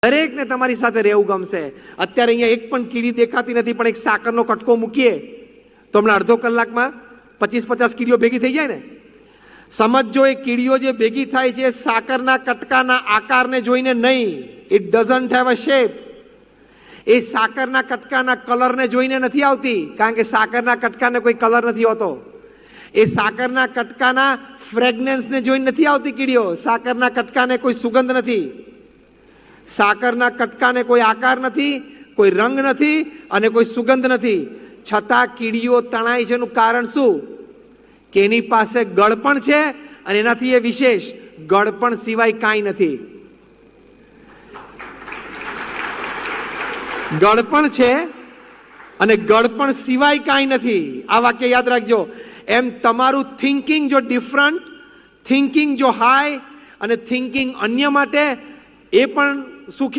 દરેકને તમારી સાથે રહેવું ગમશે. અત્યારે અહીંયા એક પણ કીડી દેખાતી નથી, પણ એક સાકરનો કટકો મૂકીએ તો હમણાં અડધો કલાકમાં 25-50 કીડીઓ ભેગી થઈ જાય ને. સમજો એ કીડીઓ જે ભેગી થાય છે સાકરના કટકાના આકારને જોઈને નહીં. It doesn't have a shape. એ સાકરના કટકાના કલરને જોઈને નથી આવતી, કારણ કે સાકરના કટકાને કોઈ કલર નથી હોતો. એ સાકરના કટકાના ફ્રેગ્રન્સને જોઈને નથી આવતી કીડીઓ. સાકરના કટકાને કોઈ સુગંધ નથી. સાકરના કટકાને કોઈ આકાર નથી, કોઈ રંગ નથી અને કોઈ સુગંધ નથી. છતાં કીડીઓ તણાય છે એનું કારણ શું? કે એની પાસે ગળપણ છે અને એનાથી એ વિશેષ ગળપણ સિવાય કાંઈ નથી. ગળપણ છે અને ગળપણ સિવાય કાંઈ નથી. આ વાક્ય યાદ રાખજો. એમ તમારું થિંકિંગ જો ડિફરન્ટ, થિંકિંગ જો હાઈ અને થિંકિંગ અન્ય માટે, એ પણ સુખી